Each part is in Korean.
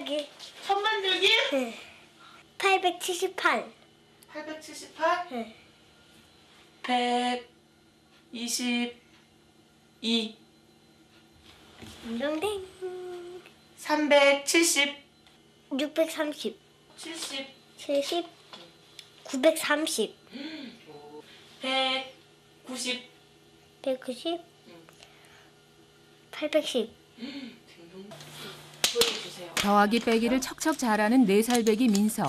만들기. 천 만들기? 네. 878. 878? 네. 122. 딩동댕. 370. 630. 70. 70. 930. 190. 190. 810. 더하기 빼기를 척척 잘하는 4살 배기 민서.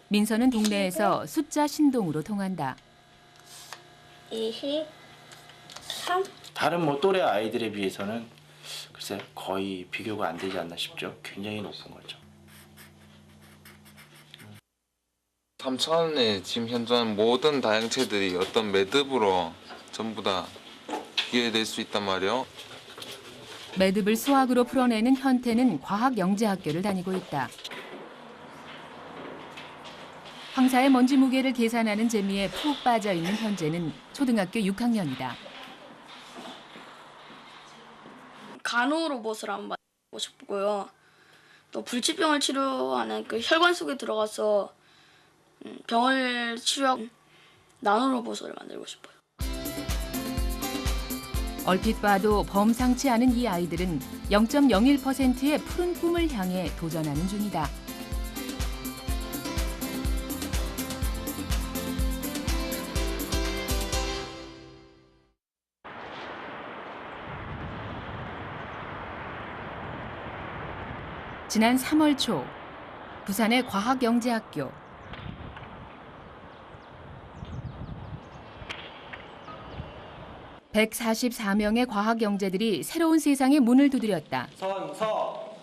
민서는 동네에서 숫자 신동으로 통한다. 23. 다른 뭐 또래 아이들에 비해서는 글쎄 거의 비교가 안 되지 않나 싶죠. 굉장히 높은 거죠. 삼천에 지금 현존하는 모든 다양체들이 어떤 매듭으로 전부 다 비교될 수 있단 말이에요. 매듭을 수학으로 풀어내는 현태는 과학영재학교를 다니고 있다. 황사의 먼지 무게를 계산하는 재미에 푹 빠져있는 현재는 초등학교 6학년이다. 간호 로봇을 한번 만들고 싶고요. 또 불치병을 치료하는 그 혈관 속에 들어가서 병을 치료하는 나노 로봇을 만들고 싶어요. 얼핏 봐도 범상치 않은 이 아이들은 0.01%의 푸른 꿈을 향해 도전하는 중이다. 지난 3월 초 부산의 과학영재학교. (144명의) 과학영재들이 새로운 세상의 문을 두드렸다. 서.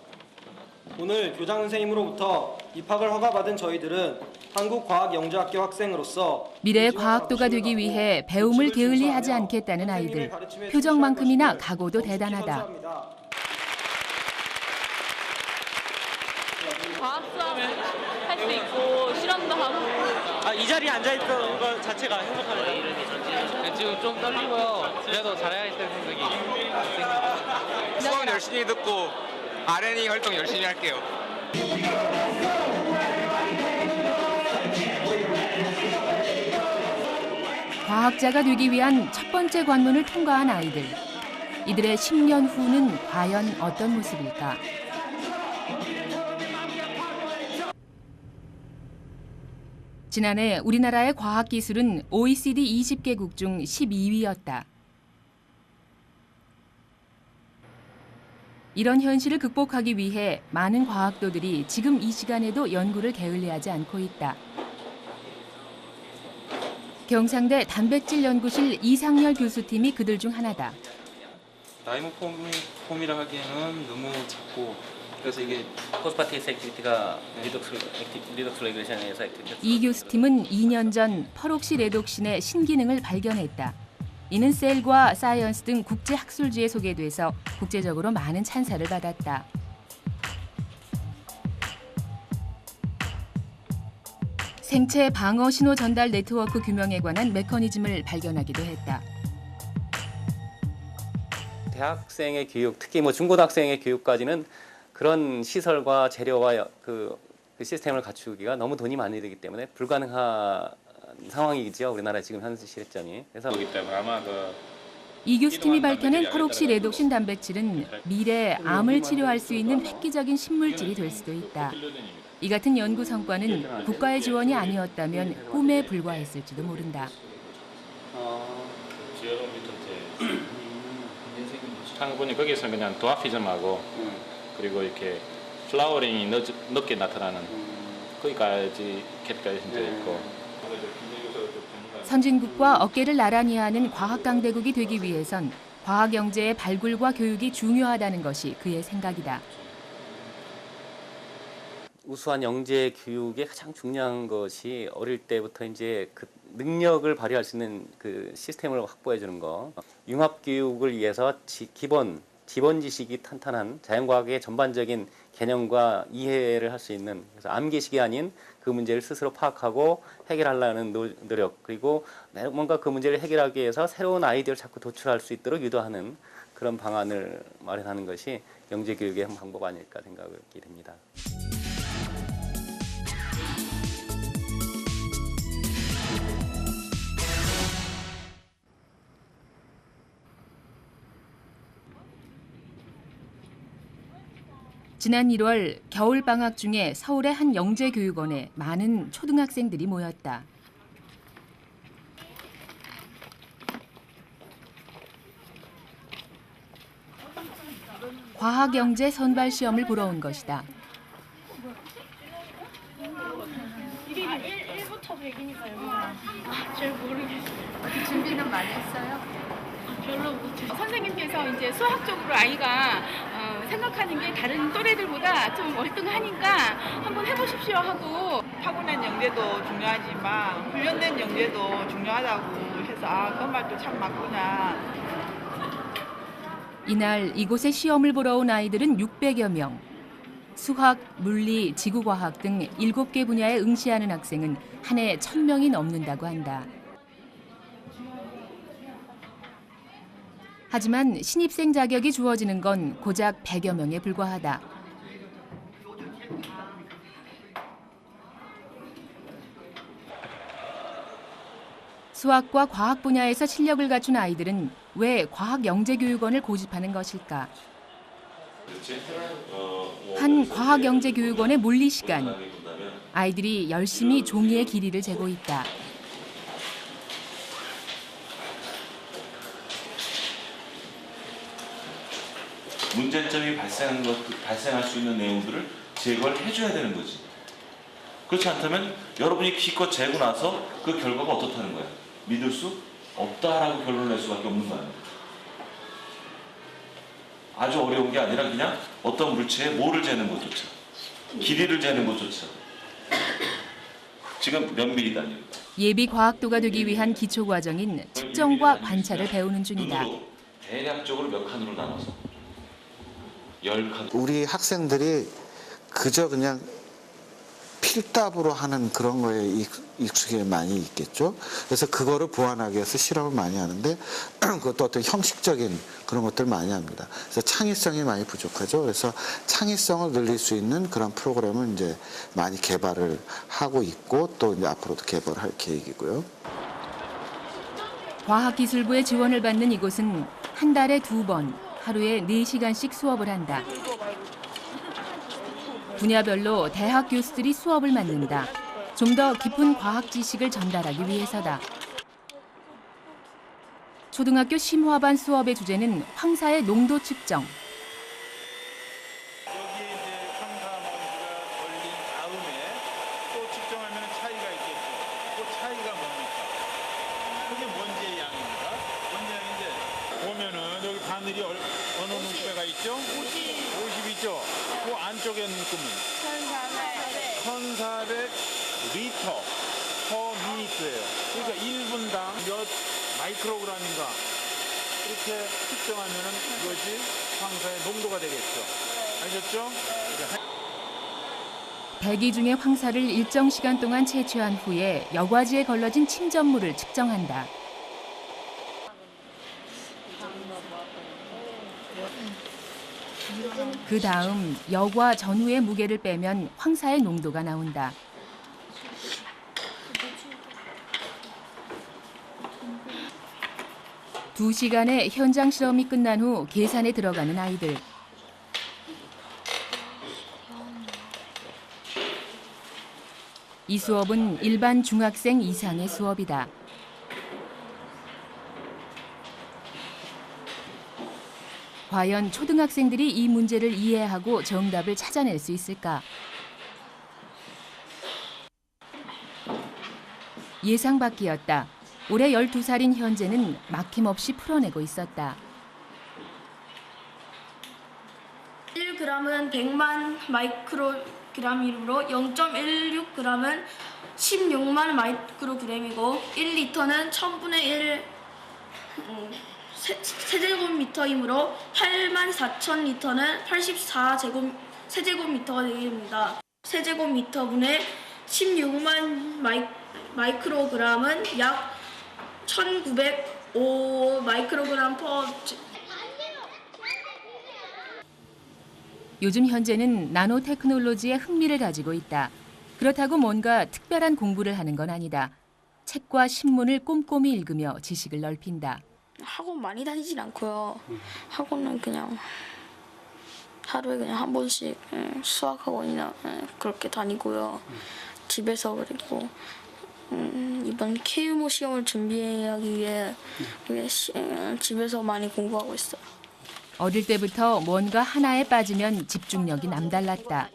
오늘 교장 선생님으로부터 입학을 허가받은 저희들은 한국과학영재학교 학생으로서 미래의 과학도가 되기 위해 배움을 게을리하지 않겠다는 아이들. 표정만큼이나 각오도 대단하다. 과학 수업 할 수 있고 실험도 하고. 이 자리에 앉아있던 것 자체가 행복합니다. 지금 좀 떨리고요. 그래도 잘해야겠다는 생각이 듭니다. 수업 열심히 듣고 R&D 활동 열심히 할게요. 과학자가 되기 위한 첫 번째 관문을 통과한 아이들. 이들의 10년 후는 과연 어떤 모습일까? 지난해 우리나라의 과학기술은 OECD 20개국 중 12위였다. 이런 현실을 극복하기 위해 많은 과학도들이 지금 이 시간에도 연구를 게을리하지 않고 있다. 경상대 단백질 연구실 이상열 교수팀이 그들 중 하나다. 라이모폼이라 하기에는 너무 작고 그래서 이게 포스파티스 액티비티가 리독스 레그레션에서 액티비티. 이 교수팀은 2년 전 퍼록시레독신의 신기능을 발견했다. 이는 셀과 사이언스 등 국제 학술지에 소개돼서 국제적으로 많은 찬사를 받았다. 생체 방어 신호 전달 네트워크 규명에 관한 메커니즘을 발견하기도 했다. 대학생의 교육, 특히 뭐 중고등학생의 교육까지는 그런 시설과 재료와 그 시스템을 갖추기가 너무 돈이 많이 들기 때문에 불가능한 상황이죠. 우리나라 지금 현재 시점이. 그래서 이 교수팀이 밝혀낸 퍼록시레독신 단백질은 미래에 암을 치료할 수 있는 획기적인 신물질이 될 수도 있다. 이 같은 연구 성과는 국가의 지원이 아니었다면 꿈에 불과했을지도 모른다. 창분이 거기서 그냥 도아피즘하고 그리고 이렇게 플라워링이 늦게 나타나는 거기까지 캣까지 진짜 있고. 선진국과 어깨를 나란히 하는 과학 강대국이 되기 위해선 과학 영재의 발굴과 교육이 중요하다는 것이 그의 생각이다. 우수한 영재 교육의 가장 중요한 것이 어릴 때부터 이제 그 능력을 발휘할 수 있는 그 시스템을 확보해 주는 거. 융합 교육을 위해서 기본 지식이 탄탄한 자연과학의 전반적인 개념과 이해를 할 수 있는, 그래서 암기식이 아닌 그 문제를 스스로 파악하고 해결하려는 노력, 그리고 뭔가 그 문제를 해결하기 위해서 새로운 아이디어를 자꾸 도출할 수 있도록 유도하는 그런 방안을 마련하는 것이 영재 교육의 한 방법 아닐까 생각이 됩니다. 지난 1월 겨울방학 중에 서울의 한 영재교육원에 많은 초등학생들이 모였다. 과학영재 선발시험을 보러 온 것이다. 이게 1부터 100이니까요. 잘 모르겠어요. 준비는 많이 했어요? 별로 못해요. 선생님께서 이제 수학적으로 아이가 생각하는 게 다른 또래들보다 좀 월등하니까 한번 해보십시오 하고. 타고난 영재도 중요하지만 훈련된 영재도 중요하다고 해서 그 말도 참 맞구나. 이날 이곳에 시험을 보러 온 아이들은 600여 명. 수학, 물리, 지구과학 등 7개 분야에 응시하는 학생은 한 해 1,000명이 넘는다고 한다. 하지만 신입생 자격이 주어지는 건 고작 100여 명에 불과하다. 수학과 과학 분야에서 실력을 갖춘 아이들은 왜 과학영재교육원을 고집하는 것일까? 한 과학영재교육원의 물리 시간. 아이들이 열심히 종이에 길이를 재고 있다. 문제점이 발생할 수 있는 내용들을 제거를 해줘야 되는 거지. 그렇지 않다면 여러분이 기껏 재고 나서 그 결과가 어떻다는 거야? 믿을 수 없다라고 결론을 낼 수밖에 없는 거야. 아주 어려운 게 아니라 그냥 어떤 물체에 뭐를 재는 것조차, 길이를 재는 것조차 지금 몇 밀리단위입니다. 예비 과학도가 되기 위한 기초 과정인 측정과 관찰을 배우는 중이다. 눈으로 대략적으로 몇 칸으로 나눠서 10칸. 우리 학생들이 그저 그냥 필답으로 하는 그런 거에 익숙해 많이 있겠죠. 그래서 그거를 보완하기 위해서 실험을 많이 하는데 그것도 어떤 형식적인 그런 것들을 많이 합니다. 그래서 창의성이 많이 부족하죠. 그래서 창의성을 늘릴 수 있는 그런 프로그램을 이제 많이 개발을 하고 있고 또 이제 앞으로도 개발할 계획이고요. 과학기술부의 지원을 받는 이곳은 한 달에 2번, 하루에 4시간씩 수업을 한다. 분야별로 대학 교수들이 수업을 맡는다. 좀 더 깊은 과학 지식을 전달하기 위해서다. 초등학교 심화반 수업의 주제는 황사의 농도 측정. 여기에 이제 황사먼지가 걸린 다음에 또 측정하면 차이가 있겠죠. 그 차이가 뭡니까? 그게 먼지의 양입니다. 먼지 양인데 보면은 여기 바늘이 어느 눈배가 있죠? 50 있죠? 그 안쪽에 눈금은 1,400 리터 퍼 미니트예요. 그러니까 1분당 몇 마이크로그램인가 이렇게 측정하면은 이것이 황사의 농도가 되겠죠. 알겠죠? 대기 중의 황사를 일정 시간 동안 채취한 후에 여과지에 걸러진 침전물을 측정한다. 그 다음 여과 전후의 무게를 빼면 황사의 농도가 나온다. 두 시간의 현장 실험이 끝난 후 계산에 들어가는 아이들. 이 수업은 일반 중학생 이상의 수업이다. 과연 초등학생들이 이 문제를 이해하고 정답을 찾아낼 수 있을까? 예상 밖이었다. 올해 12살인 현재는 막힘없이 풀어내고 있었다. 1g은 100만 마이크로그램이므로 0.16g은 16만 마이크로그램이고 1리터는 1000분의 1 세제곱미터이므로 84,000리터는 84세제곱미터가 되겠습니다. 세제곱미터분의 16만 마이크로그램은 약 1905 마이크로그램 퍼. 요즘 현재는 나노 테크놀로지에 흥미를 가지고 있다. 그렇다고 뭔가 특별한 공부를 하는 건 아니다. 책과 신문을 꼼꼼히 읽으며 지식을 넓힌다. 학원 많이 다니진 않고요. 학원은 그냥 하루에 그냥 한 번씩 수학학원이나 그렇게 다니고요. 집에서 그리고 이번 KU모 시험을 준비하기 위해 집에서 많이 공부하고 있어요. 어릴 때부터 뭔가 하나에 빠지면 집중력이 남달랐다.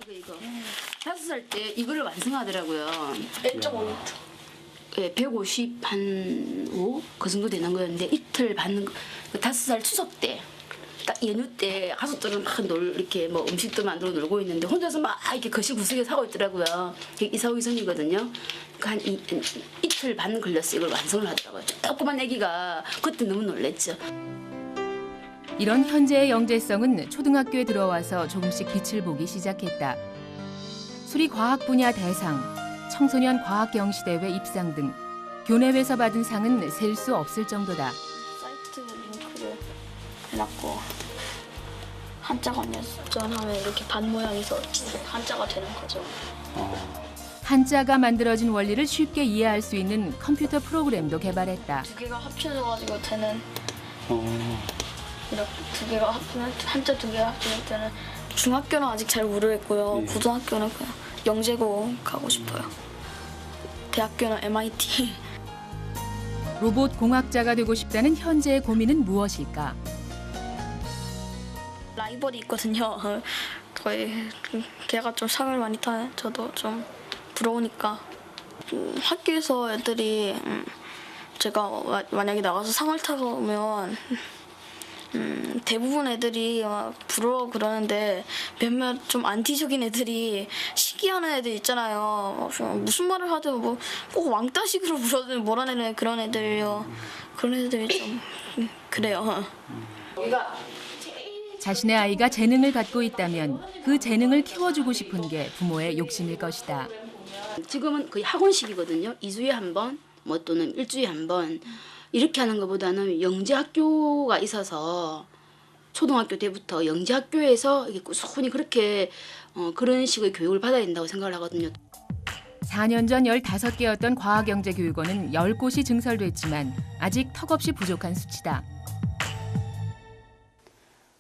5살 때 이걸 완성하더라고요. 1.5m. 예, 150한5 그 정도 되는 거였는데 이틀 받는 거. 5살 추석 때, 딱 연휴 때 가족들은 막 이렇게 뭐 음식도 만들어 놀고 있는데 혼자서 막 이렇게 거실 구석에 하고 있더라고요. 이사 오기 전이거든요. 한 이틀 반 걸렸어요. 이걸 완성을 하더라고요. 조그만 애기가 그때 너무 놀랬죠. 이런 현재의 영재성은 초등학교에 들어와서 조금씩 빛을 보기 시작했다. 수리 과학 분야 대상, 청소년 과학 경시대회 입상 등 교내외에서 받은 상은 셀 수 없을 정도다. 사이트 링크를 해놨고 한자가 연습전하면 이렇게 반 모양에서 한자가 되는 거죠. 한자가 만들어진 원리를 쉽게 이해할 수 있는 컴퓨터 프로그램도 개발했다. 두 개가 합쳐져가지고 되는 이렇게 두 개가 합치면 한자 두 개가 합치면 되는 중학교는 아직 잘 모르겠고요. 고등학교는 그냥 영재고 가고 싶어요. 대학교는 MIT. 로봇 공학자가 되고 싶다는 현재의 고민은 무엇일까? 라이벌이 있거든요. 거의 걔가 좀 상을 많이 타요. 저도 좀 부러우니까. 학교에서 애들이 제가 만약에 나가서 상을 타면 대부분 애들이 막 부러워 그러는데 몇몇 좀 안티적인 애들이 시기하는 애들 있잖아요. 무슨 말을 하든 뭐 꼭 왕따식으로 몰아내는 그런 애들이요. 그런 애들이 좀 그래요. 자신의 아이가 재능을 갖고 있다면 그 재능을 키워주고 싶은 게 부모의 욕심일 것이다. 지금은 거의 학원식이거든요. 2주에 한 번, 뭐 또는 1주에 한 번. 이렇게 하는 것보다는 영재학교가 있어서 초등학교 때부터 영재학교에서 이게 꾸준히 그렇게 그런 식의 교육을 받아야 된다고 생각을 하거든요. 4년 전 15개였던 과학영재교육원은 10곳이 증설됐지만 아직 턱없이 부족한 수치다.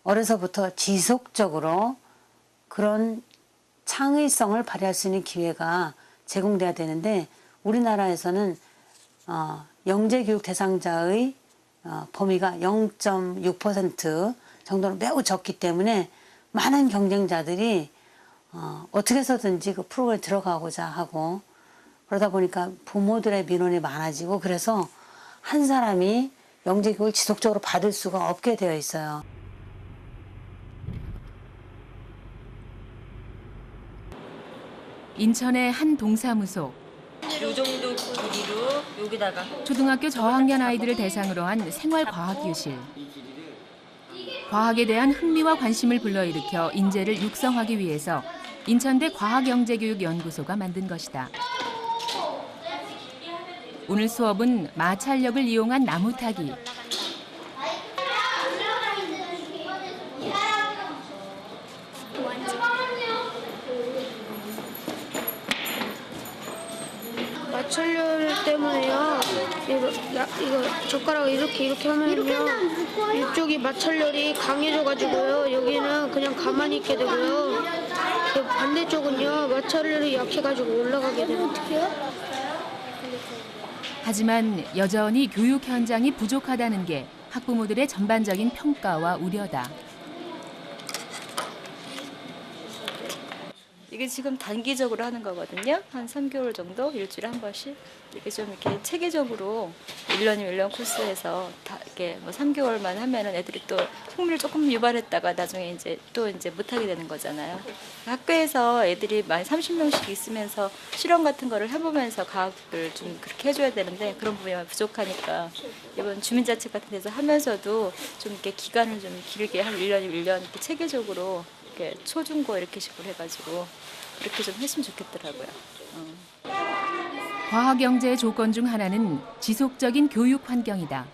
어려서부터 지속적으로 그런 창의성을 발휘할 수 있는 기회가 제공돼야 되는데 우리나라에서는 영재교육 대상자의 범위가 0.6% 정도로 매우 적기 때문에 많은 경쟁자들이 어떻게 해서든지 그 프로그램에 들어가고자 하고 그러다 보니까 부모들의 민원이 많아지고 그래서 한 사람이 영재교육을 지속적으로 받을 수가 없게 되어 있어요. 인천의 한 동사무소. 이 정도 길이로 여기다가 초등학교 저학년 아이들을 대상으로 한 생활과학교실. 과학에 대한 흥미와 관심을 불러일으켜 인재를 육성하기 위해서 인천대 과학영재교육연구소가 만든 것이다. 오늘 수업은 마찰력을 이용한 나무 타기. 마찰력 때문에요. 이거 젓가락을 이렇게 하면요. 이쪽이 마찰력이 강해져가지고요. 여기는 그냥 가만히 있게 되고요. 반대쪽은요. 마찰력이 약해가지고 올라가게 돼요. 어떡해요? 하지만 여전히 교육 현장이 부족하다는 게 학부모들의 전반적인 평가와 우려다. 이게 지금 단기적으로 하는 거거든요. 한 3개월 정도, 일주일에 한 번씩. 이게 좀 이렇게 체계적으로 1년이면 1년 코스에서 다 이렇게 뭐 3개월만 하면은 애들이 또 흥미를 조금 유발했다가 나중에 이제 또 못하게 되는 거잖아요. 학교에서 애들이 많이 30명씩 있으면서 실험 같은 거를 해보면서 과학을 좀 그렇게 해줘야 되는데 그런 부분이 부족하니까 이번 주민자치 같은 데서 하면서도 좀 이렇게 기간을 좀 길게 한 1년이면 1년 이렇게 체계적으로 이렇게 초중고 이렇게 식으로 해가지고 그렇게 좀 했으면 좋겠더라고요. 과학영재의 조건 중 하나는 지속적인 교육 환경이다.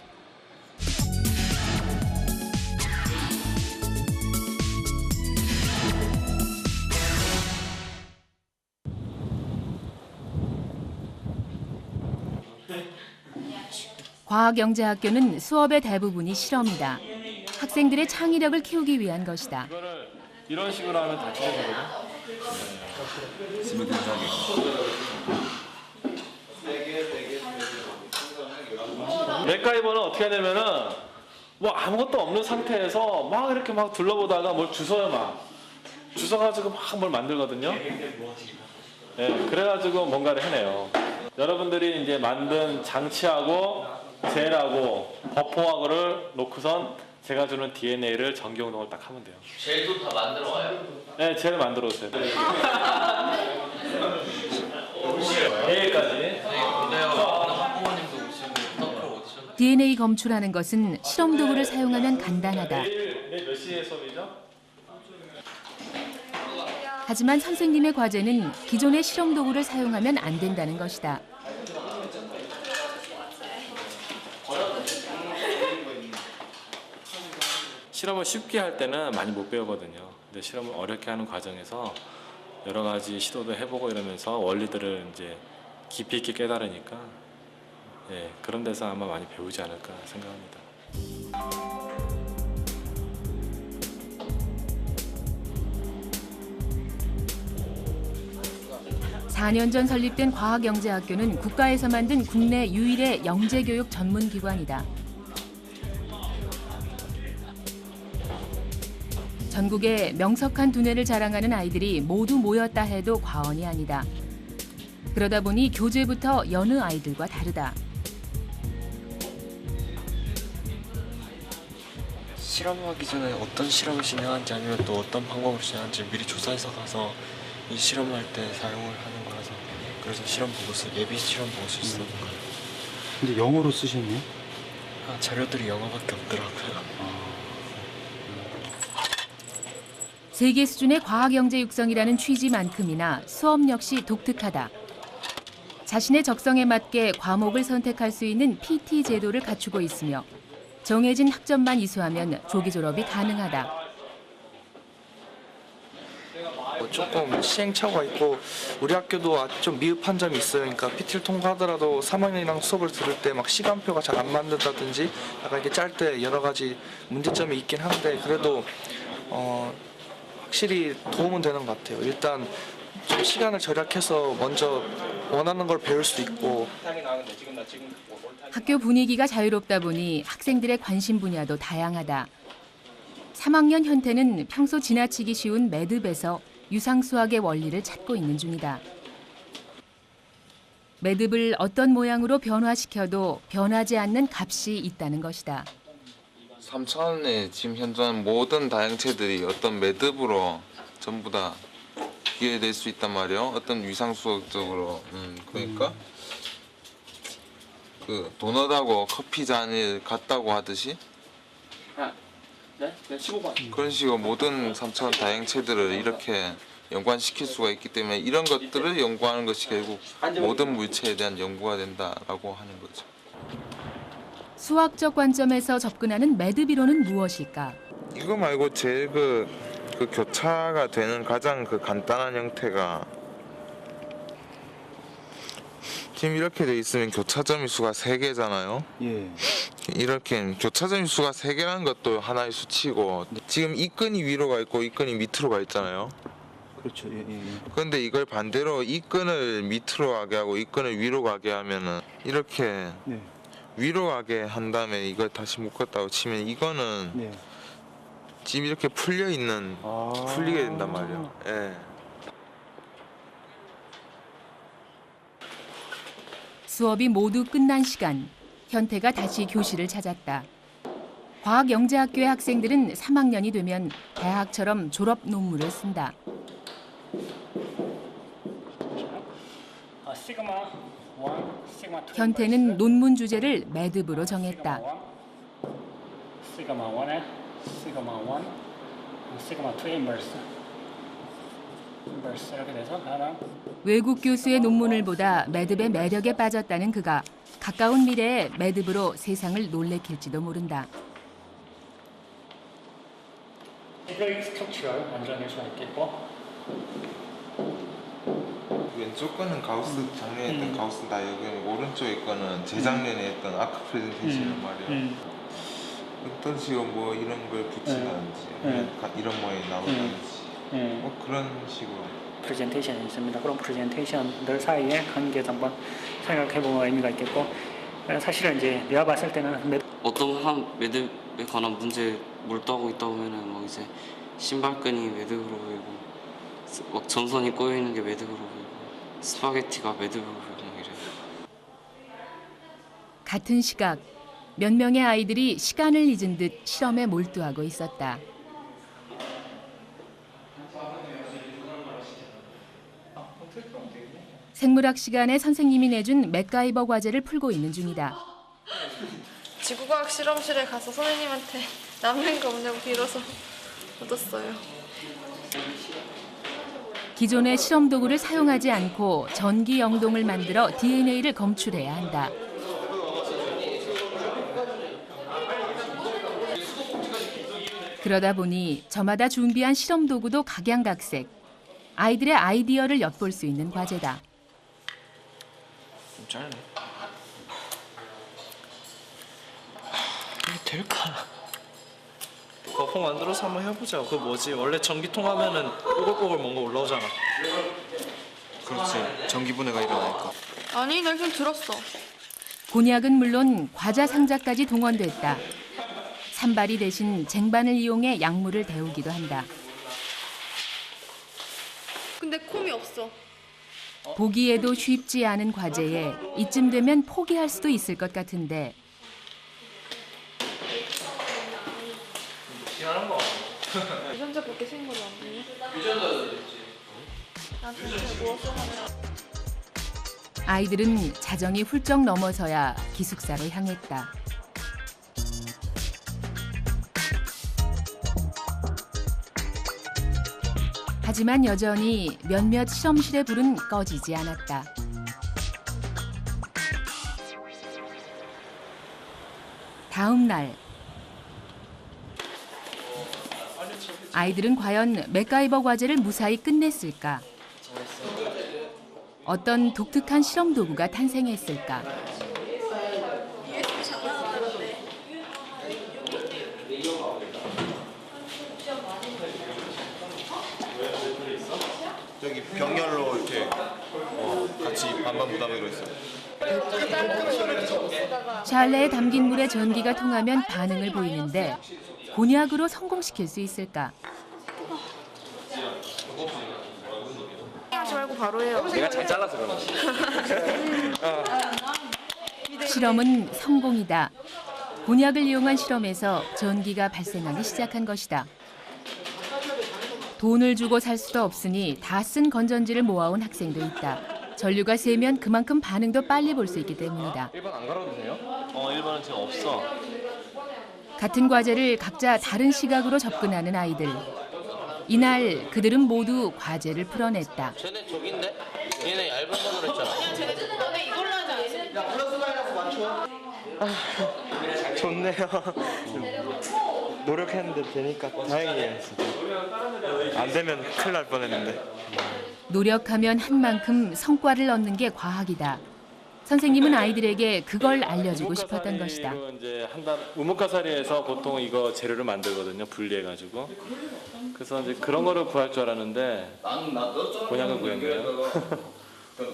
과학영재학교는 수업의 대부분이 실험이다. 학생들의 창의력을 키우기 위한 것이다. 이런 식으로 하면 다 찢어지거든. 스무드하게. 맥가이버는 어떻게 하냐면은 뭐 아무것도 없는 상태에서 막 이렇게 막 둘러보다가 뭘 주워요 막. 주워가지고 막 뭘 만들거든요. 네, 그래가지고 뭔가를 해내요. 여러분들이 이제 만든 장치하고 젤하고 버퍼하고를 놓고선 제가 주는 DNA를 전기운동을 딱 하면 돼요. 젤도 다 만들어 와요? 네, 젤 만들어 오세요. 내일까지. DNA 검출하는 것은 실험 도구를 사용하면 간단하다. 내일 몇 시에 수업이죠? 하지만 선생님의 과제는 기존의 실험 도구를 사용하면 안 된다는 것이다. 실험을 쉽게 할 때는 많이 못 배우거든요. 근데 실험을 어렵게 하는 과정에서 여러 가지 시도도 해보고 이러면서 원리들을 이제 깊이 있게 깨달으니까 예, 그런 데서 아마 많이 배우지 않을까 생각합니다. 4년 전 설립된 과학영재학교는 국가에서 만든 국내 유일의 영재교육 전문기관이다. 전국에 명석한 두뇌를 자랑하는 아이들이 모두 모였다 해도 과언이 아니다. 그러다 보니 교재부터 여느 아이들과 다르다. 실험하기 전에 어떤 실험을 진행하는지 아니면 또 어떤 방법으로 진행하는지 미리 조사해서 가서 이 실험할 때 사용을 하는 거라서 그래서 실험 보고서 예비 실험 보고서 쓰는 거예요. 근데 영어로 쓰셨네요? 자료들이 영어밖에 없더라고요. 세계 수준의 과학영재 육성이라는 취지만큼이나 수업 역시 독특하다. 자신의 적성에 맞게 과목을 선택할 수 있는 PT 제도를 갖추고 있으며 정해진 학점만 이수하면 조기 졸업이 가능하다. 조금 시행착오가 있고 우리 학교도 좀 미흡한 점이 있어요. 그러니까 PT를 통과하더라도 3학년이랑 수업을 들을 때 막 시간표가 잘 안 맞는다든지 약간 이렇게 짤 때 여러 가지 문제점이 있긴 한데 그래도 확실히 도움은 되는 것 같아요. 일단 좀 시간을 절약해서 먼저 원하는 걸 배울 수 있고 학교 분위기가 자유롭다 보니 학생들의 관심 분야도 다양하다. 3학년 현태는 평소 지나치기 쉬운 매듭에서 유상수학의 원리를 찾고 있는 중이다. 매듭을 어떤 모양으로 변화시켜도 변하지 않는 값이 있다는 것이다. 3차원에 지금 현존하는 모든 다양체들이 어떤 매듭으로 전부 다 이해될 수 있단 말이에요. 어떤 위상수학적으로 그러니까 그 도넛하고 커피 잔이 같다고 하듯이 네? 15번. 그런 식으로 모든 3차원 다양체들을 이렇게 연관시킬 수가 있기 때문에 이런 것들을 연구하는 것이 결국 모든 물체에 대한 연구가 된다라고 하는 거죠. 수학적 관점에서 접근하는 매듭이론은 무엇일까? 이거 말고 제일 그 교차가 되는 가장 그 간단한 형태가 지금 이렇게 돼 있으면 교차점의 수가 3개잖아요. 예. 이렇게 교차점의 수가 3개라는 것도 하나의 수치고 지금 이 끈이 위로 가 있고 이 끈이 밑으로 가 있잖아요. 그렇죠. 예, 예. 그런데 이걸 반대로 이 끈을 밑으로 가게 하고 이 끈을 위로 가게 하면은 이렇게 네. 위로 가게 한 다음에 이걸 다시 묶었다고 치면 이거는 네. 지금 이렇게 풀려 있는 풀리게 된단 말이에요. 예. 수업이 모두 끝난 시간, 현태가 다시 교실을 찾았다. 과학영재학교의 학생들은 3학년이 되면 대학처럼 졸업 논문을 쓴다. 현태는 논문 주제를 매듭으로 정했다. 시그마 1에 시그마 1, 시그마 2 인버스. 인버스 이렇게 돼서 하나. 외국 교수의 논문을 보다 매듭의 매력에 빠졌다는 그가 가까운 미래에 매듭으로 세상을 놀래킬지도 모른다. 이거 스트럭처를 완전히 할 수가 있겠고. 왼쪽 거는 가우스 작년에 했던 가우스 다이어그램, 오른쪽에 거는 재작년에 했던 아크 프레젠테이션이란 말이에요. 어떤 식으로 뭐 이런 걸 붙인다든지 이런 모양이 나온다든지 뭐 그런 식으로 프레젠테이션이 있습니다. 그런 프레젠테이션들 사이에 관계도 한번 생각해보면 의미가 있겠고 사실은 이제 내가 봤을 때는 어떤 한 매듭에 관한 문제에 몰두하고 있다 보면은 뭐 이제 신발끈이 매듭으로 보이고 막 전선이 꼬여 있는 게 매듭으로 보이고 스파게티가 매듭으로 보이고 막 이래요. 같은 시각 몇 명의 아이들이 시간을 잊은 듯 실험에 몰두하고 있었다. 생물학 시간에 선생님이 내준 맥가이버 과제를 풀고 있는 중이다. 지구과학 실험실에 가서 선생님한테 남는 거 없냐고 빌어서 얻었어요. 기존의 실험 도구를 사용하지 않고 전기 영동을 만들어 DNA를 검출해야 한다. 그러다 보니 저마다 준비한 실험 도구도 각양각색. 아이들의 아이디어를 엿볼 수 있는 과제다. 좀 짧네. 이게 될까? 거품 만들어서 한번 해보자. 그 뭐지? 원래 전기통 하면은 뽀글뽀글 뭔가 올라오잖아. 그렇지. 전기분해가 일어나니까. 아니, 나 그냥 들었어. 곤약은 물론 과자 상자까지 동원됐다. 산발이 대신 쟁반을 이용해 약물을 데우기도 한다. 근데 콤이 없어. 보기에도 쉽지 않은 과제에 이쯤 되면 포기할 수도 있을 것 같은데 유전자 그렇게 생긴 거도 안 보이네. 유전자도 있지. 난 대체 무엇을 하냐. 아이들은 자정이 훌쩍 넘어서야 기숙사로 향했다. 하지만 여전히 몇몇 실험실의 불은 꺼지지 않았다. 다음 날 아이들은 과연 맥가이버 과제를 무사히 끝냈을까? 어떤 독특한 실험 도구가 탄생했을까? 저기 병렬로 이렇게 같이 반반 무담으로 있어요. 샬레에 담긴 물에 전기가 통하면 반응을 보이는데 곤약으로 성공시킬 수 있을까? 하지 말고 바로 해요. 내가 잘 잘라서 그러는 실험은 성공이다. 곤약을 이용한 실험에서 전기가 발생하기 시작한 것이다. 돈을 주고 살 수도 없으니 다 쓴 건전지를 모아온 학생도 있다. 전류가 세면 그만큼 반응도 빨리 볼 수 있기 때문이다. 1번 안 갈아도 돼요? 1번은 지금 없어. 같은 과제를 각자 다른 시각으로 접근하는 아이들. 이날 그들은 모두 과제를 풀어냈다. 쟤네 저긴데? 얘네 얇은 선으로 했잖아. 너네 이걸로 하지 않았어? 야, 플러스 마이너스 맞춰. 좋네요. 노력했는데 되니까 다행이에요. 안 되면 큰일 날 뻔했는데. 노력하면 한 만큼 성과를 얻는 게 과학이다. 선생님은 아이들에게 그걸 알려주고 싶었던 것이다. 이제 한단 우뭇가사리에서 보통 이거 재료를 만들거든요. 분리해가지고. 그래서 이제 그런 거를 구할 줄 알았는데 곤약은 구했네요.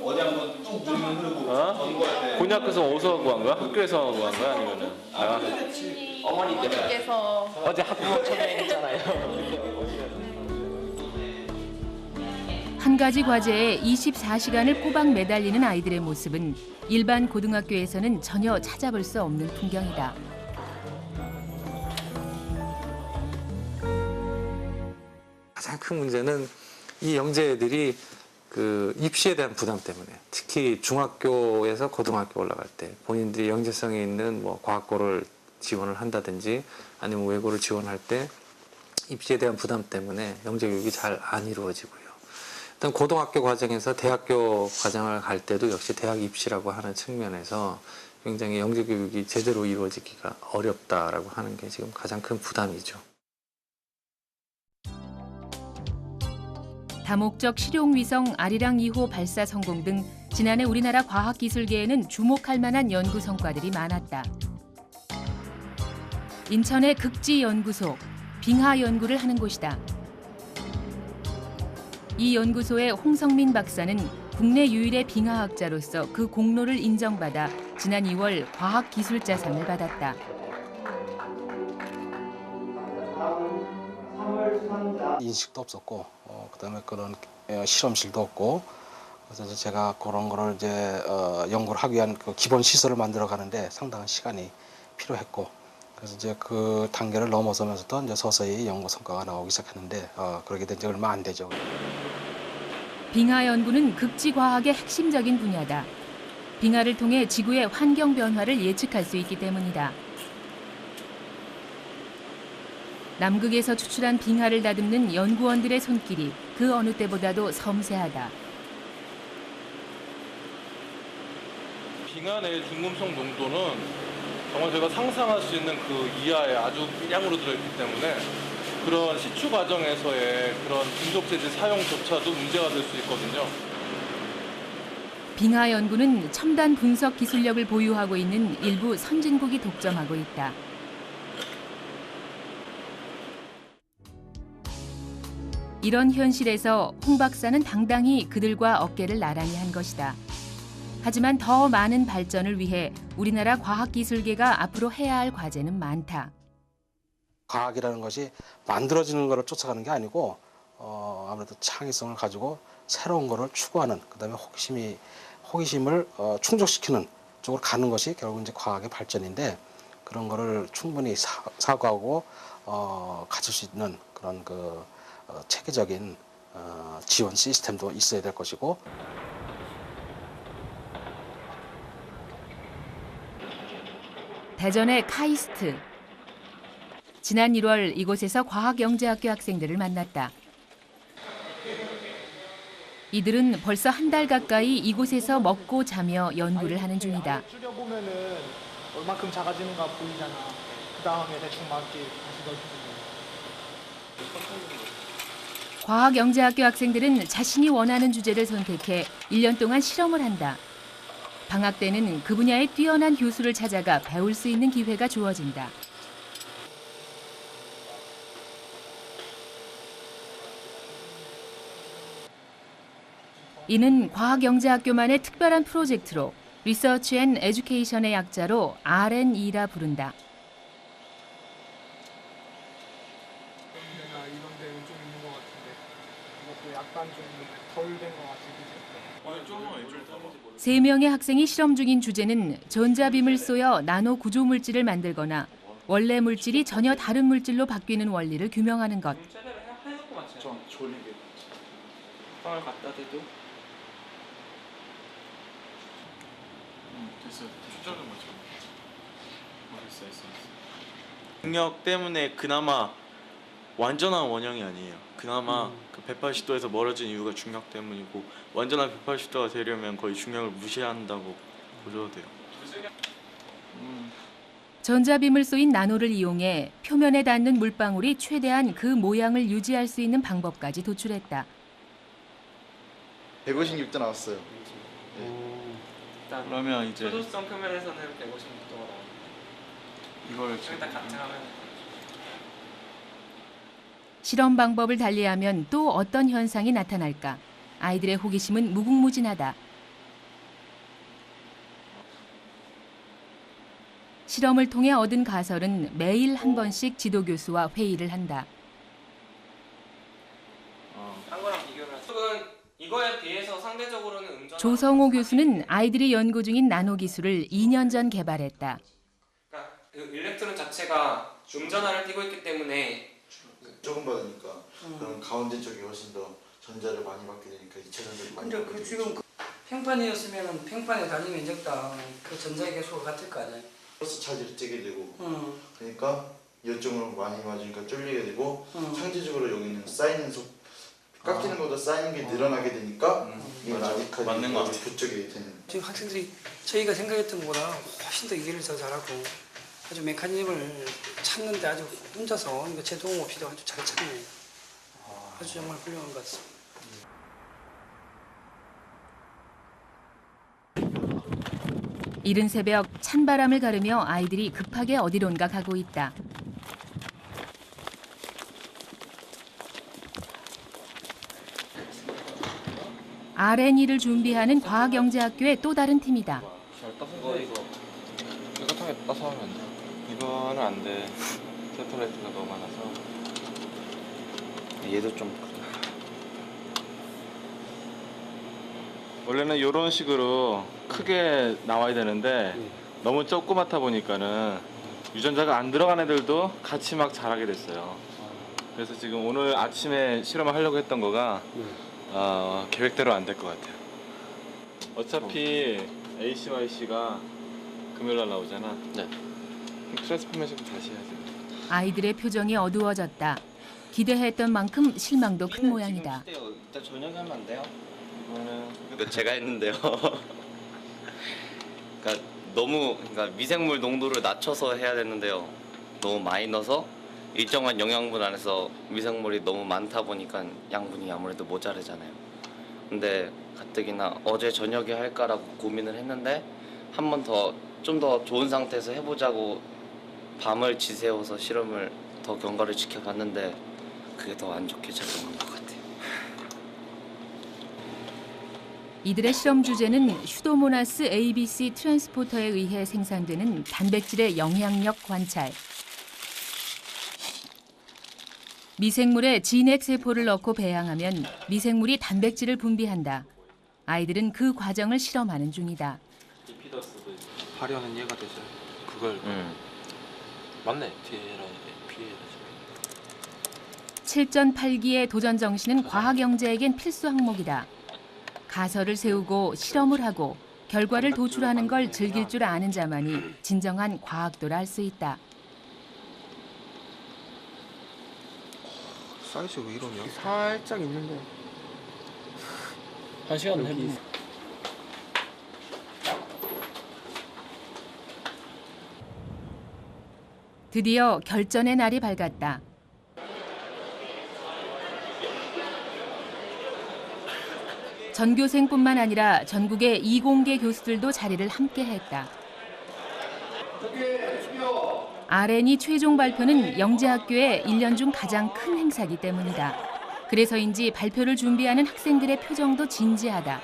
어디 한번 뚝 누르면 흐르고 어? 곤약 그래서 어디서 구한 거야? 학교에서 구한 거야? 아니면은 어머니께서 어제 학교 참여했잖아요. 한 가지 과제에 24시간을 꼬박 매달리는 아이들의 모습은 일반 고등학교에서는 전혀 찾아볼 수 없는 풍경이다. 가장 큰 문제는 이 영재들이 그 입시에 대한 부담 때문에 특히 중학교에서 고등학교 올라갈 때 본인들이 영재성이 있는 뭐 과학고를 지원을 한다든지 아니면 외고를 지원할 때 입시에 대한 부담 때문에 영재 교육이 잘 안 이루어지고요. 일단 고등학교 과정에서 대학교 과정을 갈 때도 역시 대학 입시라고 하는 측면에서 굉장히 영재 교육이 제대로 이루어지기가 어렵다라고 하는 게 지금 가장 큰 부담이죠. 다목적 실용위성 아리랑 2호 발사 성공 등 지난해 우리나라 과학기술계에는 주목할 만한 연구 성과들이 많았다. 인천의 극지연구소, 빙하연구를 하는 곳이다. 이 연구소의 홍성민 박사는 국내 유일의 빙하학자로서 그 공로를 인정받아 지난 2월 과학기술자상을 받았다. 인식도 없었고, 그다음에 그런 실험실도 없고, 그래서 제가 그런 거를 이제 연구를 하기 위한 그 기본 시설을 만들어 가는데 상당한 시간이 필요했고, 그래서 이제 그 단계를 넘어서면서도 이제 서서히 연구 성과가 나오기 시작했는데 그러게 된 지 얼마 안 되죠. 빙하 연구는 극지과학의 핵심적인 분야다. 빙하를 통해 지구의 환경 변화를 예측할 수 있기 때문이다. 남극에서 추출한 빙하를 다듬는 연구원들의 손길이 그 어느 때보다도 섬세하다. 빙하 내 중금속 농도는 정말 저희가 상상할 수 있는 그 이하에 아주 양으로 들어있기 때문에 그런 시추 과정에서의 그런 금속재질 사용조차도 문제가 될 수 있거든요. 빙하 연구는 첨단 분석 기술력을 보유하고 있는 일부 선진국이 독점하고 있다. 이런 현실에서 홍 박사는 당당히 그들과 어깨를 나란히 한 것이다. 하지만 더 많은 발전을 위해 우리나라 과학기술계가 앞으로 해야 할 과제는 많다. 과학이라는 것이 만들어지는 것을 쫓아가는 게 아니고 아무래도 창의성을 가지고 새로운 것을 추구하는, 그다음에 호기심을 충족시키는 쪽으로 가는 것이 결국 이제 과학의 발전인데, 그런 거를 충분히 사고하고 가질 수 있는 그런 그 체계적인 지원 시스템도 있어야 될 것이고. 대전의 카이스트. 지난 1월 이곳에서 과학영재학교 학생들을 만났다. 이들은 벌써 한 달 가까이 이곳에서 먹고 자며 연구를 하는 중이다. 줄여보면은 얼마큼 작아지는가 보이잖아. 그 다음에 대충 맞게 다시 넣어주면 과학영재학교 학생들은 자신이 원하는 주제를 선택해 1년 동안 실험을 한다. 방학 때는 그 분야의 뛰어난 교수를 찾아가 배울 수 있는 기회가 주어진다. 이는 과학영재학교만의 특별한 프로젝트로 리서치 앤 에듀케이션의 약자로 R&E라 부른다. 내가 이런 데는 좀 있는 것 같은데 이것도 약간 좀 덜 된 것 같은데. 3명의 학생이 실험 중인 주제는 전자빔을 쏘여 나노 구조 물질을 만들거나 원래 물질이 전혀 다른 물질로 바뀌는 원리를 규명하는 것. 좀 졸리게. 빵을 갖다 대도 됐어. 추천은 뭐죠? 됐어. 중력 때문에 그나마 완전한 원형이 아니에요. 그나마 그 180도에서 멀어진 이유가 중력 때문이고, 완전한 180도가 되려면 거의 중력을 무시한다고 보셔도 돼요. 전자빔을 쏘인 나노를 이용해 표면에 닿는 물방울이 최대한 그 모양을 유지할 수 있는 방법까지 도출했다. 156도 나왔어요. 그러면 이제 표준성 표면에서는 156도가 나와요. 이걸 일단 가능하면 실험 방법을 달리하면 또 어떤 현상이 나타날까? 아이들의 호기심은 무궁무진하다. 실험을 통해 얻은 가설은 매일 한 번씩 지도교수와 회의를 한다. 한 거랑 비교를 하죠. 이거에 비해서 상대적으로는 조성호 교수는 아이들이 연구 중인 나노 기술을 2년 전 개발했다. 그러니까 그 일렉트론 자체가 음전하를 띠고 있기 때문에 조금 받으니까 그럼 가운데 쪽이 훨씬 더 전자를 많이 받게 되니까 2차 전자를 많이 받게 되니까. 지금 팽판이었으면 팽판의 단위 면적당 그 전자의 개수가 같을 거 아니에요. 플러스 차지를 찌게 되고 그러니까 열정을 많이 맞으니까 쫄리게 되고 상대적으로 여기는 쌓이는 속 깎이는 것보다 쌓이는 게 늘어나게 되니까 이게 아직까지 맞는 거 그쪽이 되는. 지금 학생들이 저희가 생각했던 것보다 훨씬 더 이해를 더 잘하고 아주 메커니즘을 찾는데 아주 혼자서 이거 제 도움 없이도 아주 잘 찾네요. 아주 정말 훌륭한 것 같습니다. 이른 새벽 찬바람을 가르며 아이들이 급하게 어디론가 가고 있다. RNE를 준비하는 과학영재학교의 또 다른 팀이다. 잘 떠서 이거 통에 떠서 하면 안 돼. 이거는 안 돼. 세퍼레이트가 너무 많아서. 얘도 좀 원래는 이런 식으로 크게 나와야 되는데 너무 조그맣다 보니까는 유전자가 안 들어간 애들도 같이 막 자라게 됐어요. 그래서 지금 오늘 아침에 실험을 하려고 했던 거가 계획대로 안 될 것 같아요. 어차피 ACYC가 금요일 날 나오잖아. 네. 트랜스포메이션 다시 해야지. 아이들의 표정이 어두워졌다. 기대했던 만큼 실망도 큰 모양이다. 이따 저녁에 하면 안 돼요? 이거는 제가 했는데요. 그러니까 미생물 농도를 낮춰서 해야 되는데요. 너무 많이 넣어서 일정한 영양분 안에서 미생물이 너무 많다 보니까 양분이 아무래도 모자르잖아요. 근데 가뜩이나 어제 저녁에 할까라고 고민을 했는데 한 번 더 좀 더 좋은 상태에서 해보자고 밤을 지새워서 실험을 더 경과를 지켜봤는데 그게 더 안 좋게 작용한 것 같아요. 이들의 실험 주제는 슈도모나스 ABC 트랜스포터에 의해 생산되는 단백질의 영향력 관찰. 미생물에 진액 세포를 넣고 배양하면 미생물이 단백질을 분비한다. 아이들은 그 과정을 실험하는 중이다. 하려는 얘가 되죠. 그걸 맞네. D랑 P에 7전8기의 도전 정신은 과학영재에겐 필수 항목이다. 가설을 세우고 실험을 하고 결과를 도출하는 걸 즐길 줄 아는 자만이 진정한 과학도라 할 수 있다. 사이즈 왜 이러냐? 살짝 있는데. 1시간 해보면. 드디어 결전의 날이 밝았다. 전교생뿐만 아니라 전국의 이공계 교수들도 자리를 함께 했다. RNE 최종 발표는 영재학교의 1년 중 가장 큰 행사이기 때문이다. 그래서인지 발표를 준비하는 학생들의 표정도 진지하다.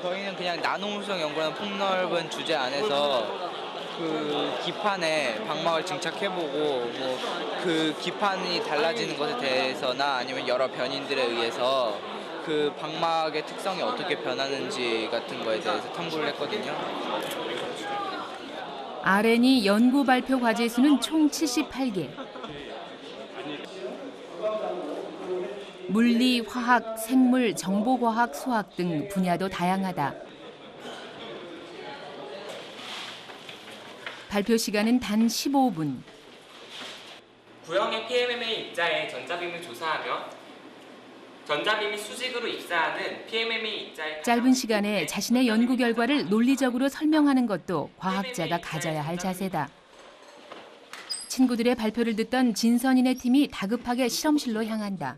저희는 그냥 나노물성 연구라는 폭넓은 주제 안에서 그 기판에 방막을 증착해보고 뭐 그 기판이 달라지는 것에 대해서나 아니면 여러 변인들에 의해서 그 방막의 특성이 어떻게 변하는지 같은 거에 대해서 탐구를 했거든요. RNE 연구 발표 과제 수는 총 78개. 물리, 화학, 생물, 정보과학, 수학 등 분야도 다양하다. 발표 시간은 단 15분. 구형의 PMMA 입자의 전자빔을 조사하며 전자빔이 수직으로 입사하는 PMMA 입자의 짧은 시간에 자신의 연구 결과를 논리적으로 설명하는 것도 과학자가 가져야 할 자세다. 친구들의 발표를 듣던 진선인의 팀이 다급하게 실험실로 향한다.